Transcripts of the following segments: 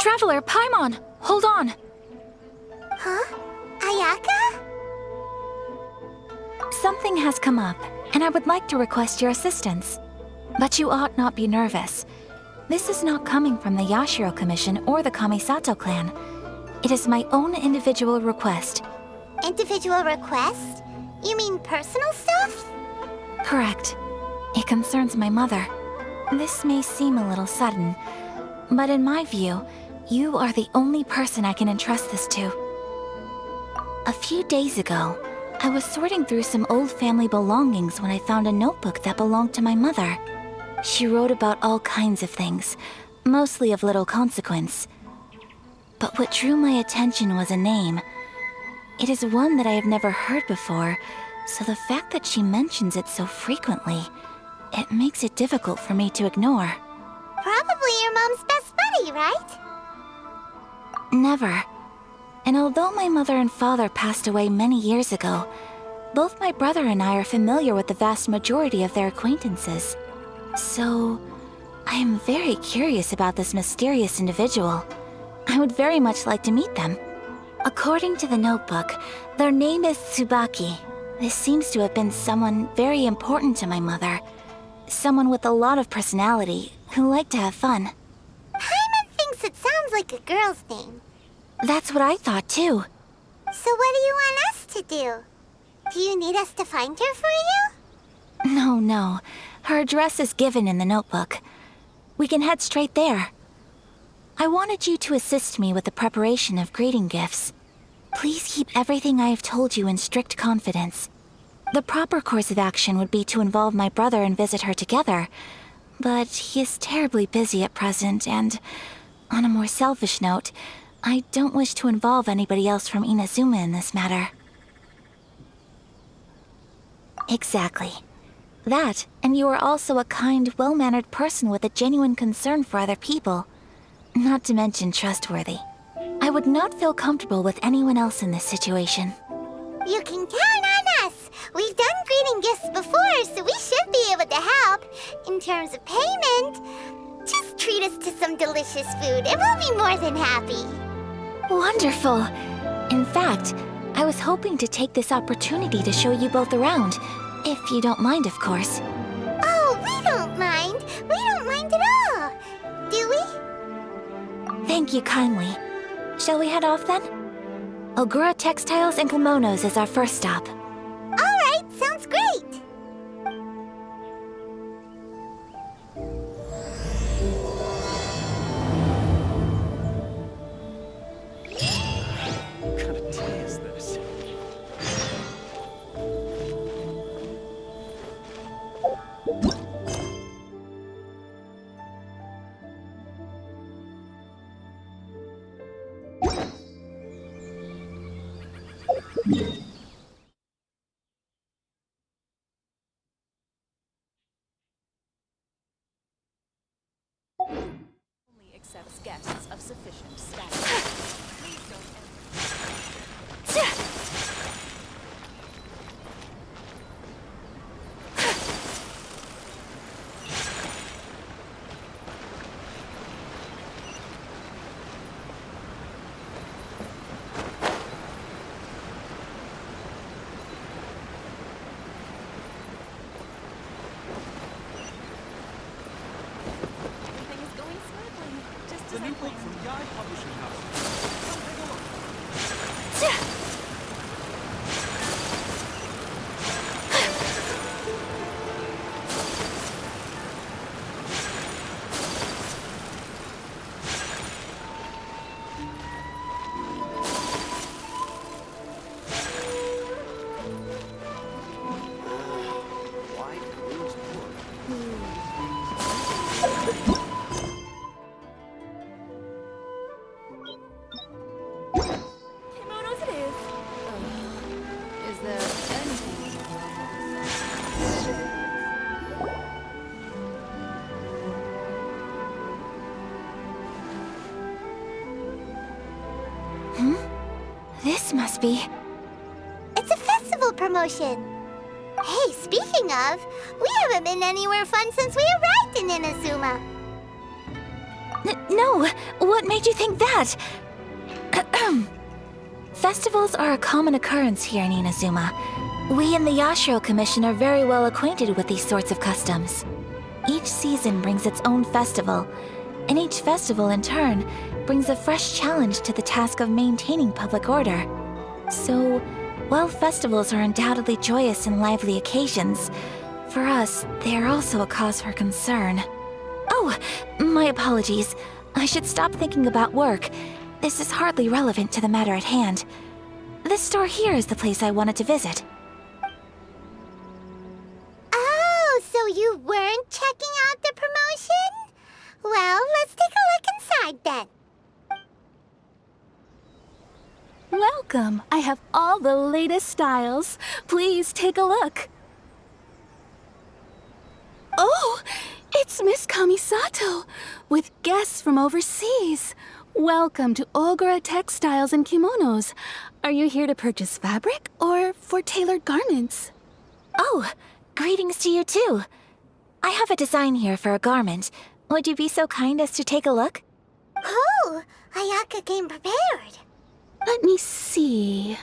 Traveler, Paimon! Hold on! Huh? Ayaka? Something has come up, and I would like to request your assistance. But you ought not be nervous. This is not coming from the Yashiro Commission or the Kamisato clan. It is my own individual request. Individual request? You mean personal stuff? Correct. It concerns my mother. This may seem a little sudden, but in my view, you are the only person I can entrust this to. A few days ago, I was sorting through some old family belongings when I found a notebook that belonged to my mother. She wrote about all kinds of things, mostly of little consequence. But what drew my attention was a name. It is one that I have never heard before, so the fact that she mentions it so frequently, it makes it difficult for me to ignore. Probably your mom's best buddy, right? Never. And although my mother and father passed away many years ago, both my brother and I are familiar with the vast majority of their acquaintances. So, I am very curious about this mysterious individual. I would very much like to meet them. According to the notebook, their name is Tsubaki. This seems to have been someone very important to my mother. Someone with a lot of personality, who liked to have fun. Paimon thinks it sounds like a girl's name. That's what I thought too. So what do you want us to do? Do you need us to find her for you? No. Her address is given in the notebook. We can head straight there. I wanted you to assist me with the preparation of greeting gifts. Please keep everything I have told you in strict confidence. The proper course of action would be to involve my brother and visit her together, but he is terribly busy at present, and on a more selfish note, I don't wish to involve anybody else from Inazuma in this matter. Exactly. That, and you are also a kind, well-mannered person with a genuine concern for other people. Not to mention trustworthy. I would not feel comfortable with anyone else in this situation. You can count on us! We've done greeting gifts before, so we should be able to help. In terms of payment, just treat us to some delicious food and we'll be more than happy. Wonderful! In fact, I was hoping to take this opportunity to show you both around. If you don't mind, of course. Oh, we don't mind. We don't mind at all. Do we? Thank you kindly. Shall we head off then? Ogura Textiles and Kimonos is our first stop. All right, sounds great. What kind of tea is this? Only accepts guests of sufficient status. Please don't Everything is going smoothly, just The as I new book planned. from Yai Publishing House. Come take a look. Why Grus book? Kimonos it is. Is there anything This must be... It's a festival promotion. Hey, speaking of, we haven't been anywhere fun since we arrived in Inazuma. No, what made you think that? Festivals are a common occurrence here in Inazuma. We in the Yashiro Commission are very well acquainted with these sorts of customs. Each season brings its own festival, and each festival in turn brings a fresh challenge to the task of maintaining public order. So, while festivals are undoubtedly joyous and lively occasions, for us, they are also a cause for concern. Oh, my apologies. I should stop thinking about work. This is hardly relevant to the matter at hand. This store here is the place I wanted to visit. Oh, so you weren't checking out the promotion? Well, let's take a look inside then. Welcome. I have all the latest styles. Please take a look. Oh, it's Miss Kamisato, with guests from overseas. Welcome to Ogura Textiles and Kimonos. Are you here to purchase fabric or for tailored garments? Oh, greetings to you too. I have a design here for a garment. Would you be so kind as to take a look? Oh, Ayaka came prepared. Let me see.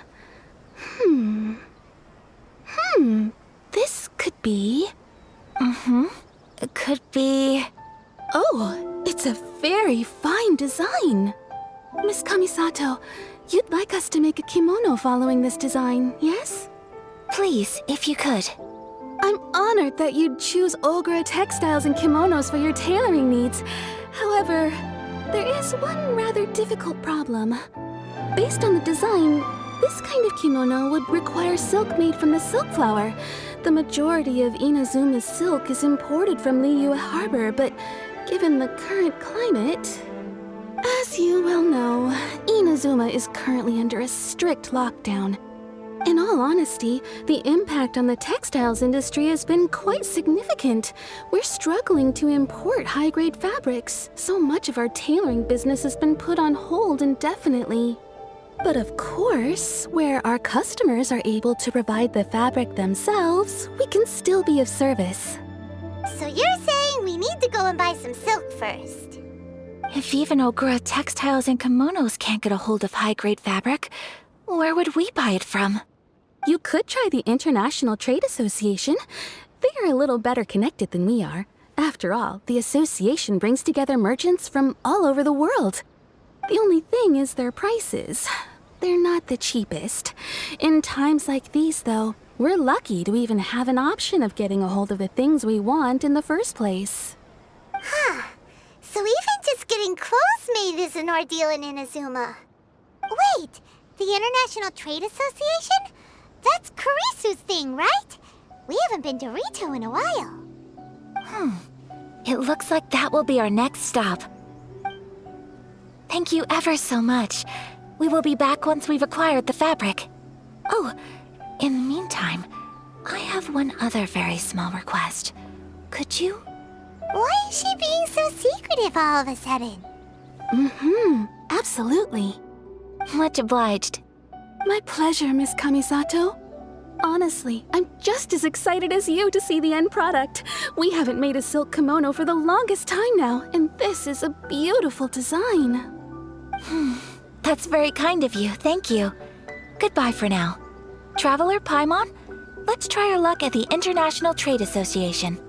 This could be... It could be... Oh, it's a very fine design. Miss Kamisato, you'd like us to make a kimono following this design, yes? Please, if you could. I'm honored that you'd choose Ogura Textiles and Kimonos for your tailoring needs. However, there is one rather difficult problem. Based on the design, this kind of kimono would require silk made from the silk flower. The majority of Inazuma's silk is imported from Liyue Harbor, but given the current climate... As you well know, Inazuma is currently under a strict lockdown. In all honesty, the impact on the textiles industry has been quite significant. We're struggling to import high-grade fabrics. So much of our tailoring business has been put on hold indefinitely. But of course, where our customers are able to provide the fabric themselves, we can still be of service. So you're saying we need to go and buy some silk first? If even Ogura Textiles and Kimonos can't get a hold of high-grade fabric, where would we buy it from? You could try the International Trade Association. They are a little better connected than we are. After all, the association brings together merchants from all over the world. The only thing is their prices. They're not the cheapest. In times like these, though, we're lucky to even have an option of getting a hold of the things we want in the first place. Huh. So even just getting clothes made is an ordeal in Inazuma. Wait, the International Trade Association? That's Kurisu's thing, right? We haven't been to Rito in a while. It looks like that will be our next stop. Thank you ever so much. We will be back once we've acquired the fabric. Oh, in the meantime, I have one other very small request. Could you? Why is she being so secretive all of a sudden? Absolutely. Much obliged. My pleasure, Miss Kamisato. Honestly, I'm just as excited as you to see the end product. We haven't made a silk kimono for the longest time now, and this is a beautiful design. That's very kind of you, thank you. Goodbye for now. Traveler Paimon, let's try our luck at the International Trade Association.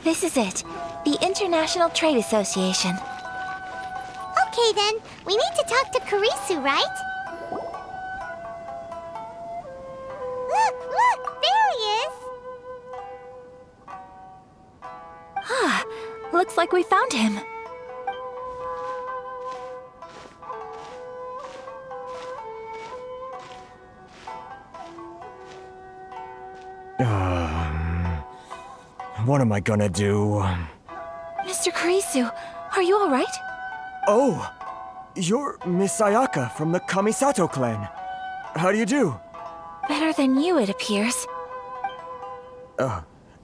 This is it, the International Trade Association. Okay then, we need to talk to Kurisu, right? Look, there he is! Looks like we found him. What am I gonna do? Mr. Kurisu, are you alright? Oh! You're Miss Ayaka from the Kamisato clan. How do you do? Better than you, it appears.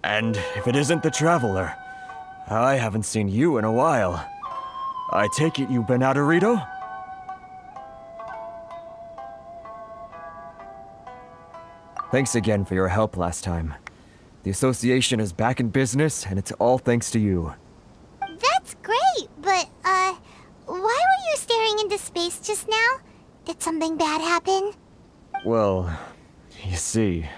And if it isn't the Traveler, I haven't seen you in a while. I take it you've been out of Rito? Thanks again for your help last time. The association is back in business, and it's all thanks to you. That's great, but, why were you staring into space just now? Did something bad happen? Well, you see...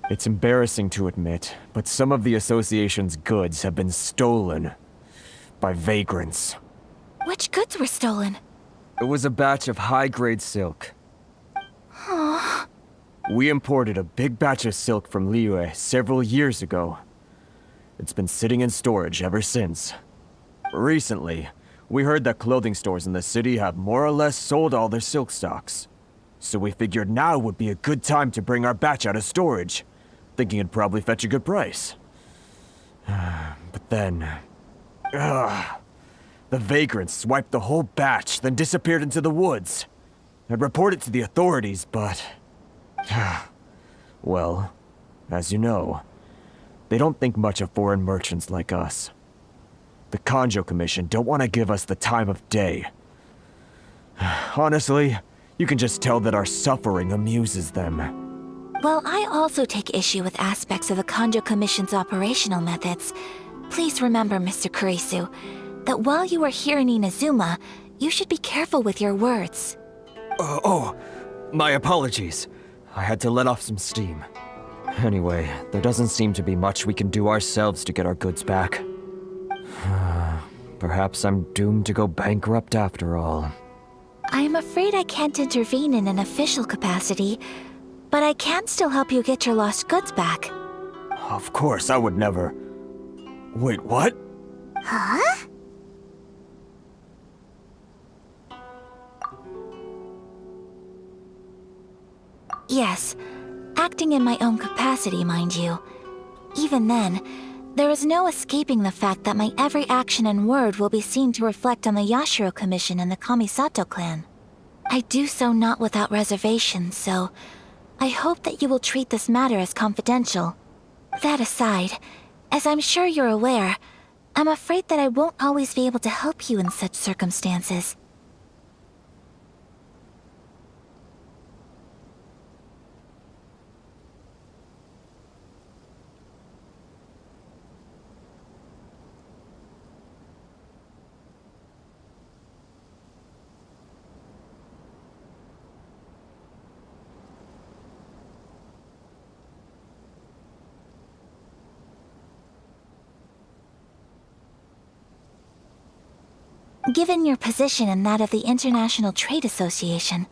It's embarrassing to admit, but some of the association's goods have been stolen by vagrants. Which goods were stolen? It was a batch of high-grade silk. We imported a big batch of silk from Liyue several years ago. It's been sitting in storage ever since. Recently, we heard that clothing stores in the city have more or less sold all their silk stocks. So we figured now would be a good time to bring our batch out of storage, thinking it'd probably fetch a good price. But then... the vagrants swiped the whole batch, then disappeared into the woods. I'd report it to the authorities, but... well, as you know, they don't think much of foreign merchants like us. The Kanjo Commission don't want to give us the time of day. Honestly, you can just tell that our suffering amuses them. Well, I also take issue with aspects of the Kanjo Commission's operational methods. Please remember, Mr. Kurisu, that while you are here in Inazuma, you should be careful with your words. My apologies. I had to let off some steam. Anyway, there doesn't seem to be much we can do ourselves to get our goods back. Perhaps I'm doomed to go bankrupt after all. I am afraid I can't intervene in an official capacity, but I can still help you get your lost goods back. Of course, I would never... Wait, what? Huh? Yes, acting in my own capacity, mind you. Even then, there is no escaping the fact that my every action and word will be seen to reflect on the Yashiro Commission and the Kamisato clan. I do so not without reservation, so I hope that you will treat this matter as confidential. That aside, as I'm sure you're aware, I'm afraid that I won't always be able to help you in such circumstances. Given your position and that of the International Trade Association,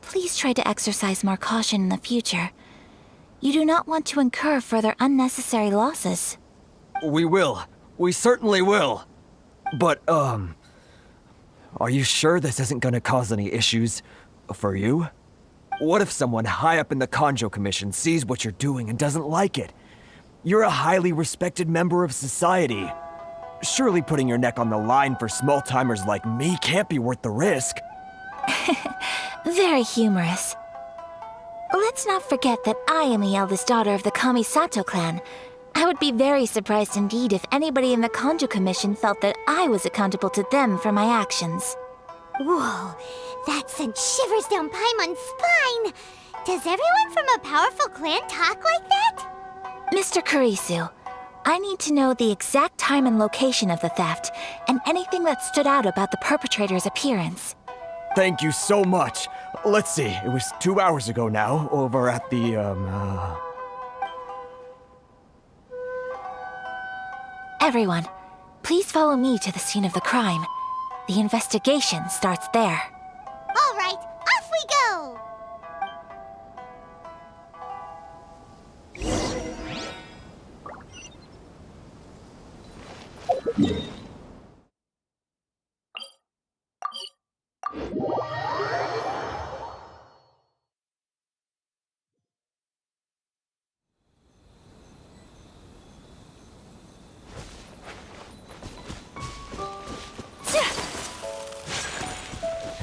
please try to exercise more caution in the future. You do not want to incur further unnecessary losses. We will. We certainly will. But, are you sure this isn't gonna cause any issues for you? What if someone high up in the Kanjo Commission sees what you're doing and doesn't like it? You're a highly respected member of society. Surely putting your neck on the line for small-timers like me can't be worth the risk. Very humorous. Let's not forget that I am the eldest daughter of the Kamisato clan. I would be very surprised indeed if anybody in the Kanjo Commission felt that I was accountable to them for my actions. Whoa, that sent shivers down Paimon's spine! Does everyone from a powerful clan talk like that? Mr. Kurisu, I need to know the exact time and location of the theft, and anything that stood out about the perpetrator's appearance. Thank you so much. Let's see, it was 2 hours ago now, over at the, Everyone, please follow me to the scene of the crime. The investigation starts there. All right, off we go!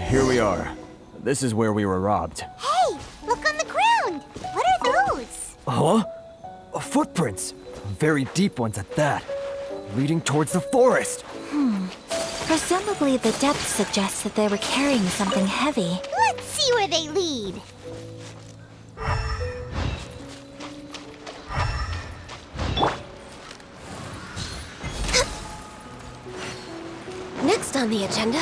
Here we are. This is where we were robbed. Hey, Huh? Footprints. Very deep ones at that. Leading towards the forest. Presumably the depth suggests that they were carrying something heavy. Let's see where they lead. Next on the agenda.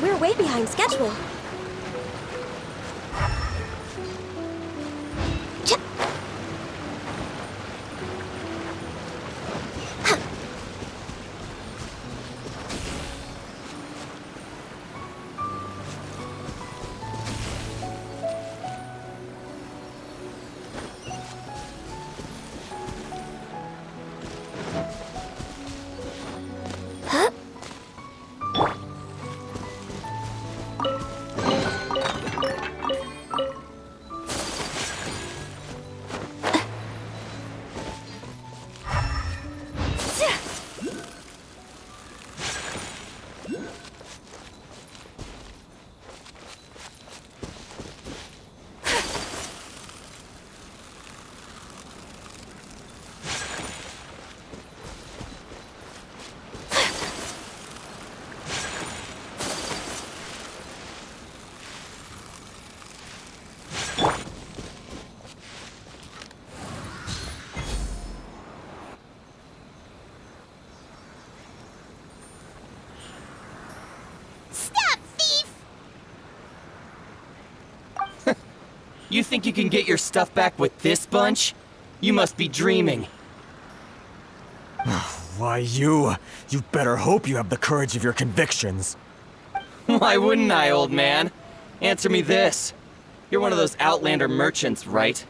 We're way behind schedule. You think you can get your stuff back with this bunch? You must be dreaming. Why, you better hope you have the courage of your convictions. Why wouldn't I, old man? Answer me this. You're one of those Outlander merchants, right?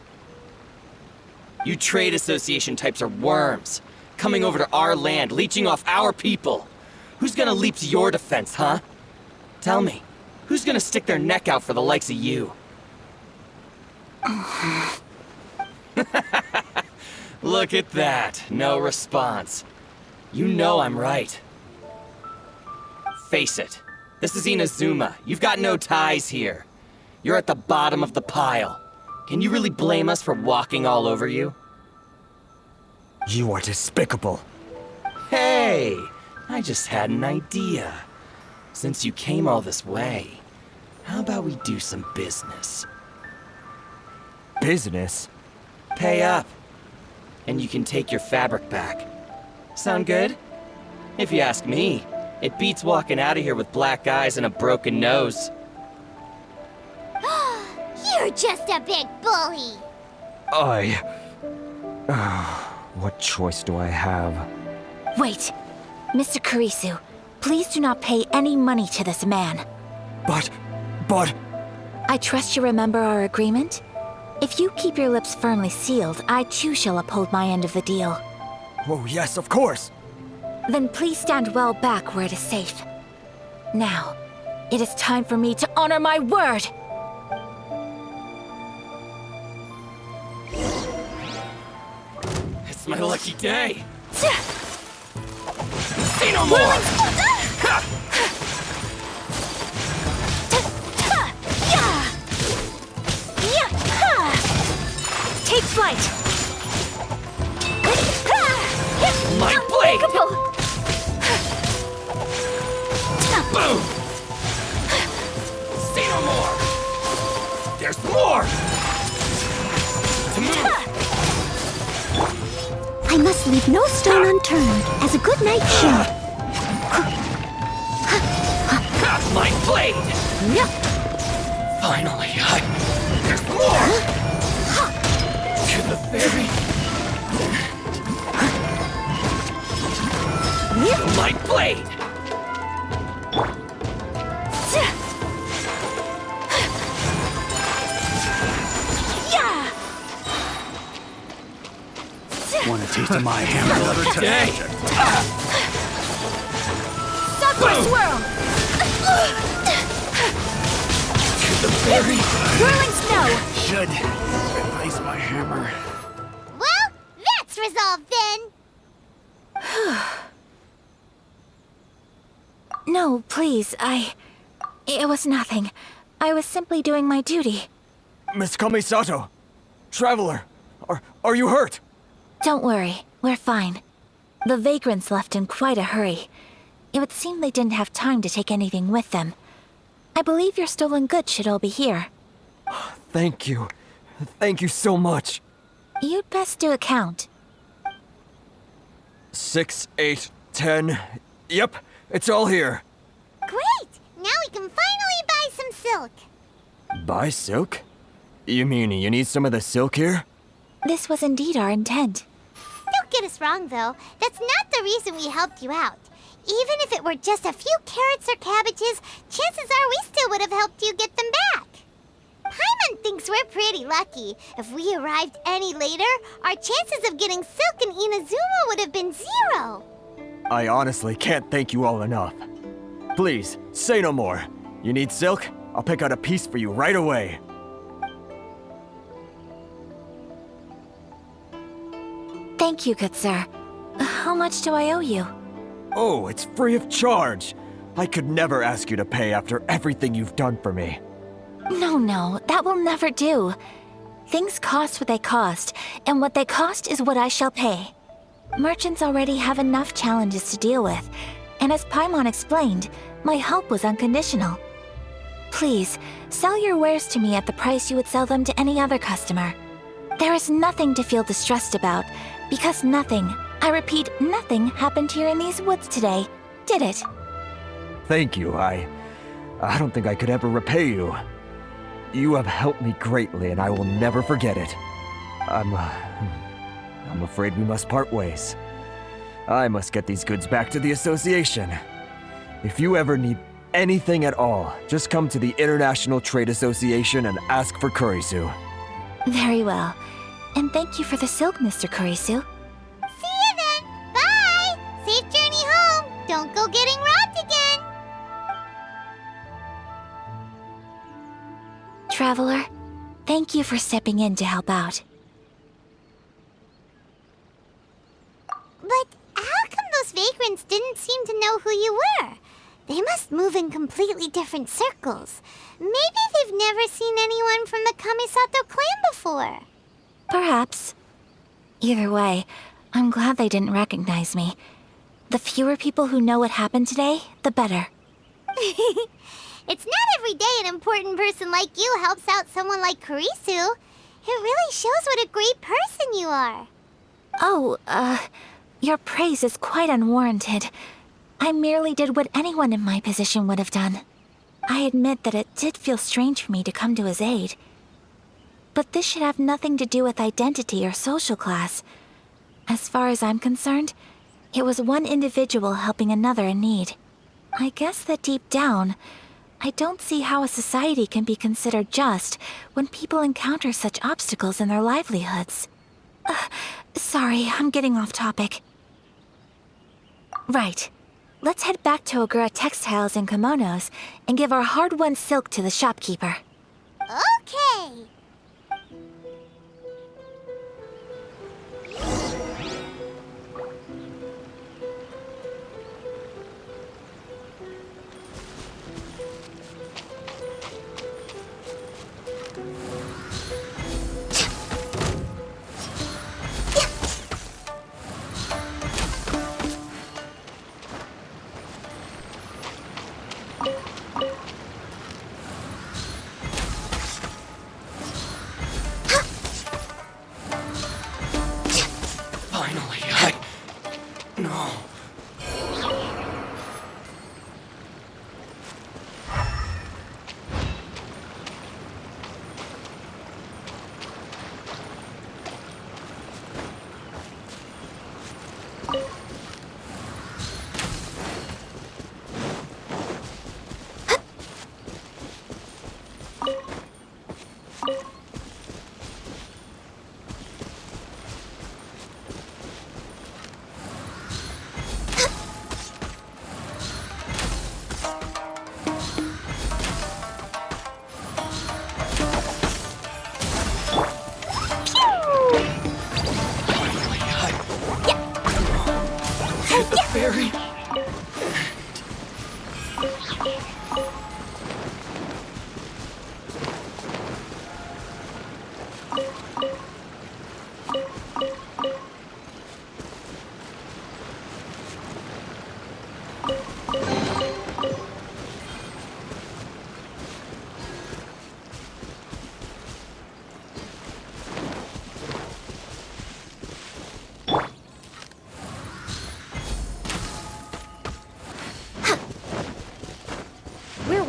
You trade association types are worms, coming over to our land, leeching off our people. Who's gonna leap to your defense, huh? Tell me, who's gonna stick their neck out for the likes of you? Look at that, no response. You know I'm right. Face it, this is Inazuma. You've got no ties here. You're at the bottom of the pile. Can you really blame us for walking all over you? You are despicable. Hey, I just had an idea. Since you came all this way, how about we do some business? Business? Pay up, and you can take your fabric back. Sound good? If you ask me, it beats walking out of here with black eyes and a broken nose. You're just a big bully. What choice do I have? Wait! Mr. Kurisu, please do not pay any money to this man. But... I trust you remember our agreement? If you keep your lips firmly sealed, I too shall uphold my end of the deal. Oh, yes, of course. Then please stand well back where it is safe. Now, it is time for me to honor my word! It's my lucky day. Say no more! Take flight! My blade! Boom! Say no more! There's more! To move! I must leave no stone unturned as a good knight should. My blade! Finally, there's more! To the very... My blade! Want a taste of my hammer? Another day! Sakura swirl! To the very... Whirling snow! Should replace my hammer. Well, that's resolved then. No, please, It was nothing. I was simply doing my duty. Miss Kamisato! Traveler! Are you hurt? Don't worry, we're fine. The vagrants left in quite a hurry. It would seem they didn't have time to take anything with them. I believe your stolen goods should all be here. Thank you. Thank you so much. You'd best do a count. 6, 8, 10. Yep, it's all here. Great! Now we can finally buy some silk. Buy silk? You mean you need some of the silk here? This was indeed our intent. Don't get us wrong, though. That's not the reason we helped you out. Even if it were just a few carrots or cabbages, chances are we still would have helped you get them back. Paimon thinks we're pretty lucky. If we arrived any later, our chances of getting silk in Inazuma would have been 0. I honestly can't thank you all enough. Please, say no more. You need silk? I'll pick out a piece for you right away. Thank you, good sir. How much do I owe you? Oh, it's free of charge. I could never ask you to pay after everything you've done for me. No, that will never do. Things cost what they cost, and what they cost is what I shall pay. Merchants already have enough challenges to deal with, and as Paimon explained, my help was unconditional. Please, sell your wares to me at the price you would sell them to any other customer. There is nothing to feel distressed about, because nothing, I repeat, nothing happened here in these woods today, did it? Thank you. I don't think I could ever repay you. You have helped me greatly, and I will never forget it. I'm afraid we must part ways. I must get these goods back to the association. If you ever need anything at all, just come to the International Trade Association and ask for Kurisu. Very well. And thank you for the silk, Mr. Kurisu. See you then! Bye! Safe journey home! Don't go getting robbed again! Traveler, thank you for stepping in to help out. But how come those vagrants didn't seem to know who you were? They must move in completely different circles. Maybe they've never seen anyone from the Kamisato clan before. Perhaps. Either way, I'm glad they didn't recognize me. The fewer people who know what happened today, the better. It's not every day an important person like you helps out someone like Kurisu. It really shows what a great person you are. Oh, your praise is quite unwarranted. I merely did what anyone in my position would have done. I admit that it did feel strange for me to come to his aid. But this should have nothing to do with identity or social class. As far as I'm concerned, it was one individual helping another in need. I guess that deep down, I don't see how a society can be considered just when people encounter such obstacles in their livelihoods. Sorry, I'm getting off topic. Right. Let's head back to Ogura Textiles and Kimonos and give our hard-won silk to the shopkeeper. Okay.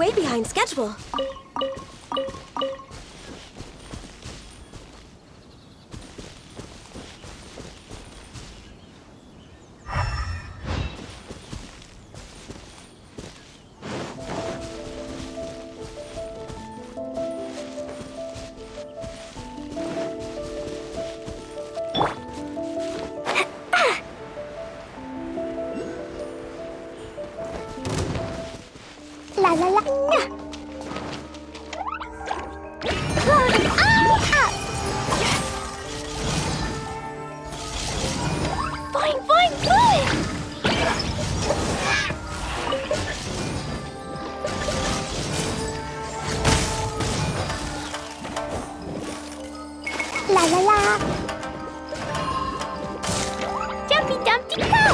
way behind schedule. La la la. Fine, fine, fine. La la la. Jumpy Dumpty go.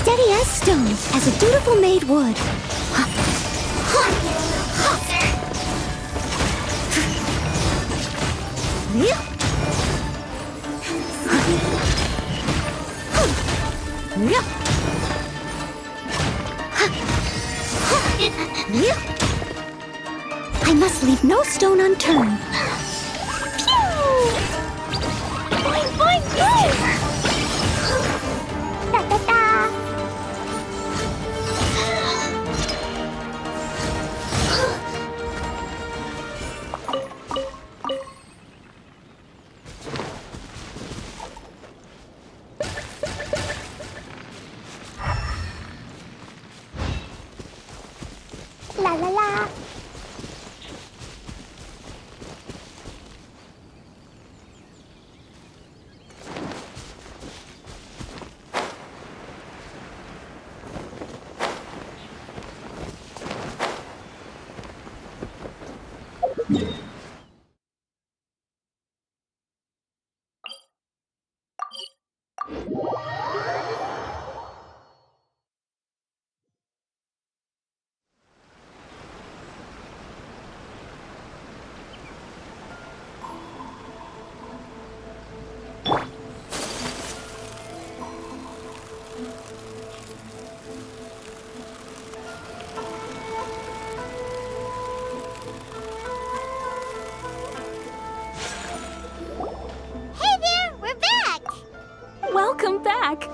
Steady as stone, as a dutiful maid would. I must leave no stone unturned. Boing, boing, boing! Da, da, da. La la la. Welcome back!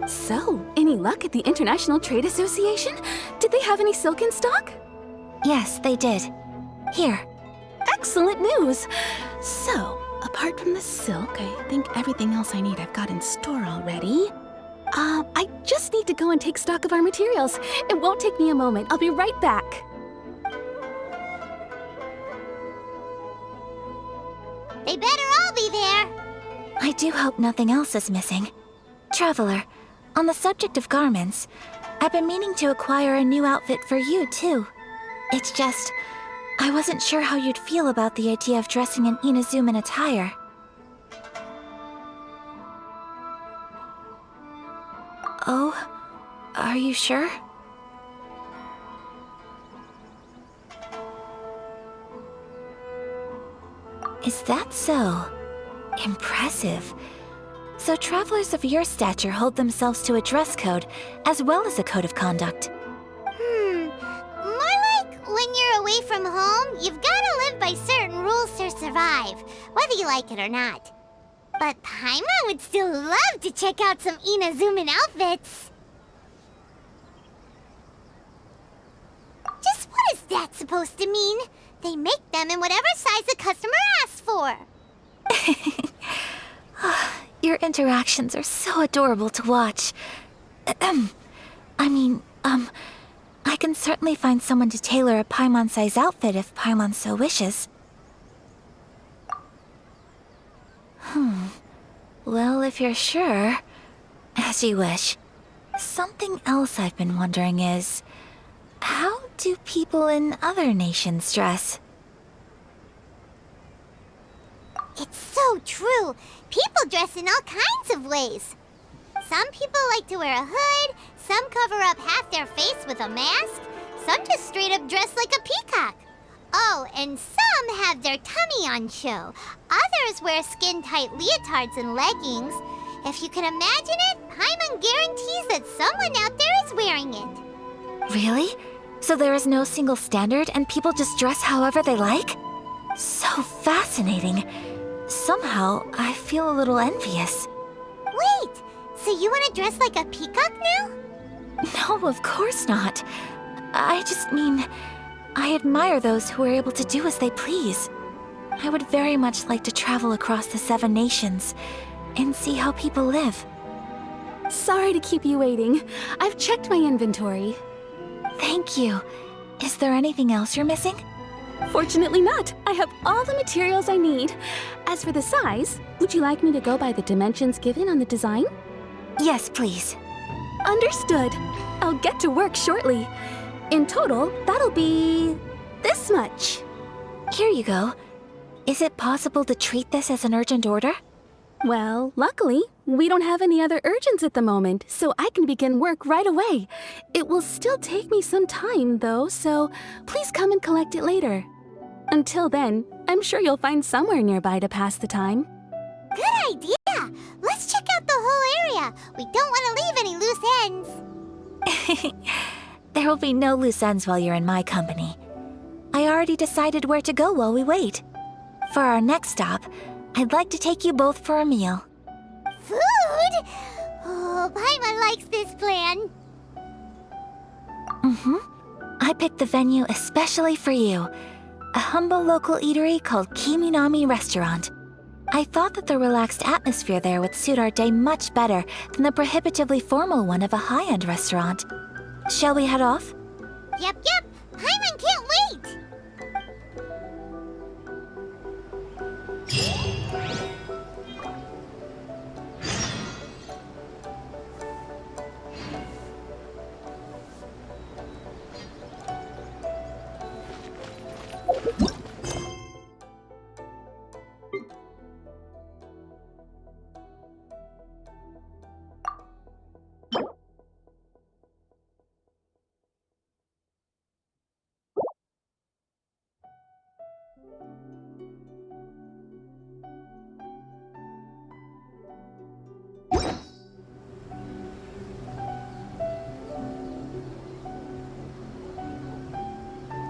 So, any luck at the International Trade Association? Did they have any silk in stock? Yes, they did. Here. Excellent news! So, apart from the silk, I think everything else I need I've got in store already. I just need to go and take stock of our materials. It won't take me a moment. I'll be right back. They better all be there. I do hope nothing else is missing. Traveler, on the subject of garments, I've been meaning to acquire a new outfit for you, too. It's just, I wasn't sure how you'd feel about the idea of dressing in Inazuman attire. Oh, are you sure? Is that so? Impressive. So travelers of your stature hold themselves to a dress code, as well as a code of conduct. More like when you're away from home, you've gotta live by certain rules to survive, whether you like it or not. But Paimon would still love to check out some Inazuman outfits. that supposed to mean? They make them in whatever size the customer asks for. Your interactions are so adorable to watch. I can certainly find someone to tailor a Paimon-size outfit if Paimon so wishes. Well, if you're sure, as you wish. Something else I've been wondering is, how do people in other nations dress? It's so true. People dress in all kinds of ways. Some people like to wear a hood, some cover up half their face with a mask, some just straight up dress like a peacock. Oh, and some have their tummy on show. Others wear skin-tight leotards and leggings. If you can imagine it, Paimon guarantees that someone out there is wearing it. Really? So there is no single standard and people just dress however they like? So fascinating. Somehow, I feel a little envious. Wait, so you want to dress like a peacock now? No, of course not. I just mean, I admire those who are able to do as they please. I would very much like to travel across the 7 nations and see how people live. Sorry to keep you waiting. I've checked my inventory. Thank you. Is there anything else you're missing? Fortunately not. I have all the materials I need. As for the size, would you like me to go by the dimensions given on the design? Yes, please. Understood. I'll get to work shortly. In total, that'll be this much. Here you go. Is it possible to treat this as an urgent order? Well, luckily, we don't have any other urgents at the moment, so I can begin work right away. It will still take me some time, though, so please come and collect it later. Until then, I'm sure you'll find somewhere nearby to pass the time. Good idea! Let's check out the whole area. We don't want to leave any loose ends. There will be no loose ends while you're in my company. I already decided where to go while we wait. For our next stop, I'd like to take you both for a meal. Food? Oh, Paimon likes this plan. I picked the venue especially for you. A humble local eatery called Kiminami Restaurant. I thought that the relaxed atmosphere there would suit our day much better than the prohibitively formal one of a high-end restaurant. Shall we head off? Yep.